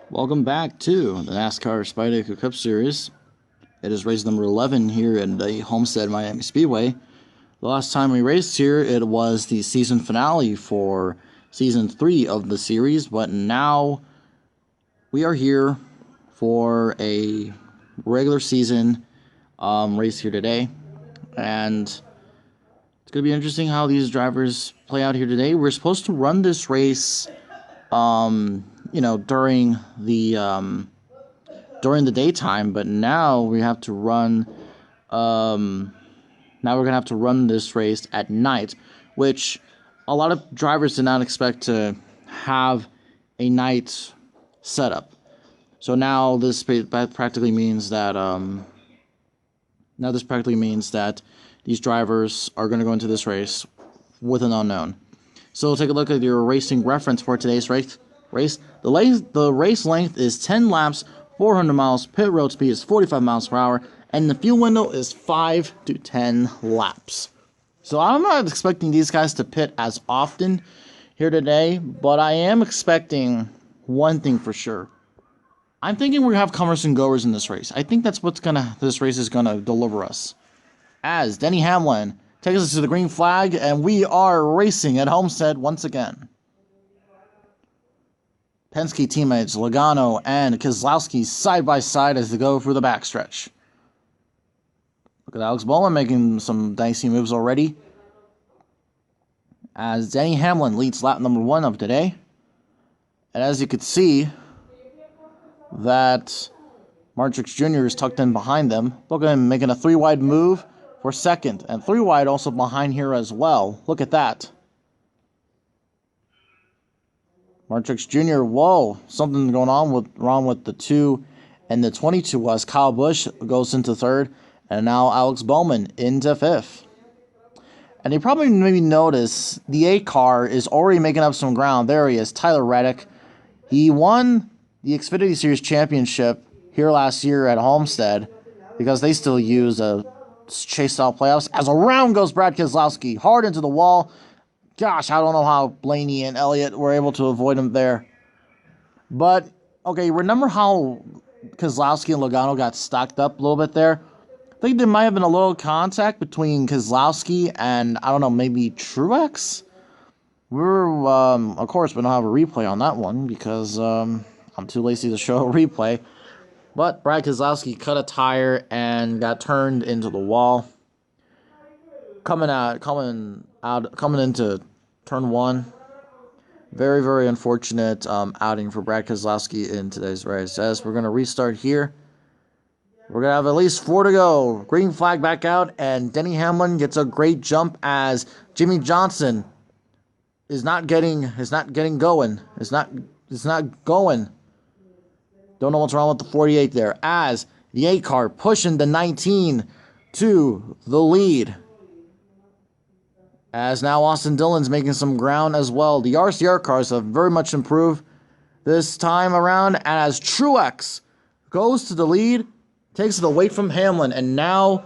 Welcome back to the NASCAR SpideyDitko Cup Series. It is race number 11 here in the Homestead-Miami Speedway. The last time we raced here, it was the season finale for Season 3 of the series, but now we are here for a regular season race here today. And it's going to be interesting how these drivers play out here today. We're supposed to run this race during the daytime, but now we have to run now we're gonna have to run this race at night, which a lot of drivers did not expect to have a night setup. So now this practically means that these drivers are going to go into this race with an unknown. So take a look at your racing reference for today's race. The race length is 10 laps, 400 miles. Pit road speed is 45 miles per hour, and the fuel window is 5 to 10 laps. So I'm not expecting these guys to pit as often here today, but I am expecting one thing for sure. I'm thinking we're gonna have comers and goers in this race. I think that's this race is gonna deliver us. As Denny Hamlin takes us to the green flag, and we are racing at Homestead once again. Penske teammates Logano and Keselowski side by side as they go through the backstretch. Look at Alex Bowman making some dicey moves already, as Denny Hamlin leads lap number 1 of today. And as you could see, that Martin Truex Jr. is tucked in behind them. Look at him making a 3-wide move for second, and 3-wide also behind here as well. Look at that. Martin Truex Jr., whoa, something going on wrong with the 2 and the 22 was. Kyle Busch goes into 3rd, and now Alex Bowman into 5th. And you probably maybe notice the 8 car is already making up some ground. There he is, Tyler Reddick. He won the Xfinity Series Championship here last year at Homestead because they still use a chase-style playoffs. As around goes Brad Keselowski, hard into the wall. Gosh, I don't know how Blaney and Elliott were able to avoid him there. But, okay, remember how Keselowski and Logano got stocked up a little bit there? I think there might have been a little contact between Keselowski and, I don't know, maybe Truex? Of course, we don't have a replay on that one because I'm too lazy to show a replay. But Brad Keselowski cut a tire and got turned into the wall. Coming into turn 1. Very, very unfortunate outing for Brad Keselowski in today's race. As we're going to restart here. We're going to have at least 4 to go. Green flag back out, and Denny Hamlin gets a great jump as Jimmy Johnson is not getting going. It's not going. Don't know what's wrong with the 48 there. As the 8 car pushing the 19 to the lead. As now Austin Dillon's making some ground as well. The RCR cars have very much improved this time around. As Truex goes to the lead, takes it away from Hamlin. And now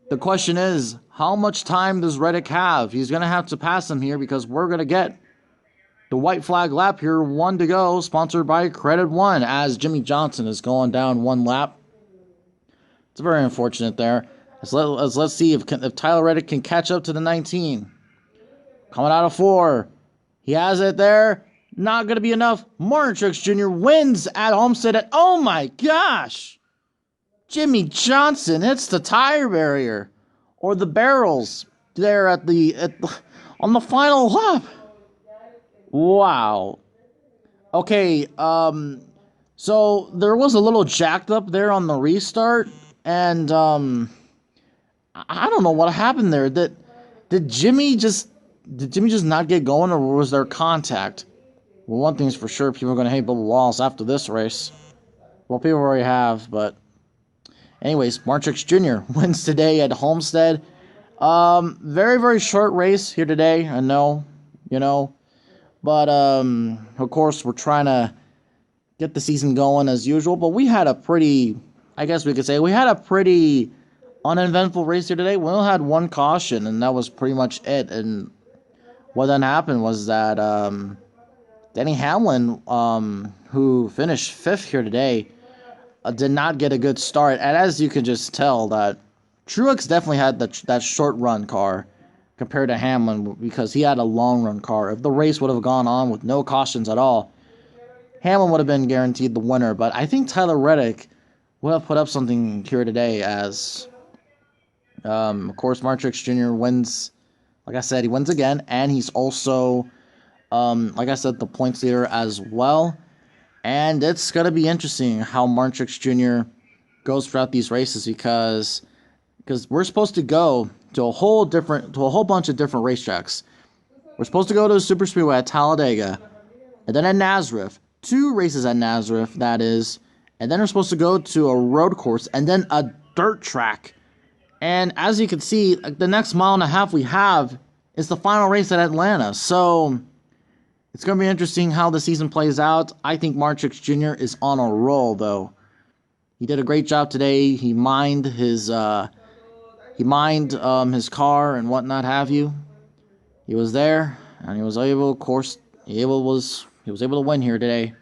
the question is, how much time does Reddick have? He's going to have to pass him here because we're going to get the white flag lap here. 1 to go, sponsored by Credit One, as Jimmy Johnson is going down 1 lap. It's very unfortunate there. Let's see if Tyler Reddick can catch up to the 19. Coming out of 4. He has it there. Not going to be enough. Martin Truex Jr. wins at Homestead. Oh my gosh. Jimmy Johnson hits the tire barrier. Or the barrels there on the final lap. Wow. Okay, so there was a little jacked up there on the restart. And, I don't know what happened there. Did Jimmy just not get going, or was there contact? Well, one thing's for sure, people are going to hate Bubba Wallace after this race. Well, people already have, but anyways, Martin Truex Jr. wins today at Homestead. Very, very short race here today, I know, but, of course, we're trying to get the season going as usual, but we had a pretty uneventful race here today. We only had 1 caution, and that was pretty much it. And what then happened was that Denny Hamlin, who finished 5th here today, did not get a good start. And as you can just tell, that Truex definitely had that short run car compared to Hamlin because he had a long run car. If the race would have gone on with no cautions at all, Hamlin would have been guaranteed the winner. But I think Tyler Reddick would have put up something here today as, of course, Mark Truex Jr. wins. Like I said, he wins again, and he's also, like I said, the points leader as well. And it's going to be interesting how Mark Truex Jr. goes throughout these races because we're supposed to go to a whole bunch of different racetracks. We're supposed to go to the Super Speedway at Talladega, and then at Nazareth, 2 races at Nazareth, that is, and then we're supposed to go to a road course and then a dirt track. And as you can see, the next mile and a half we have is the final race at Atlanta. So it's going to be interesting how the season plays out. I think Mark Truex Jr. is on a roll, though. He did a great job today. He mined his car and whatnot have you. He was there, and he was able, of course, he was able to win here today.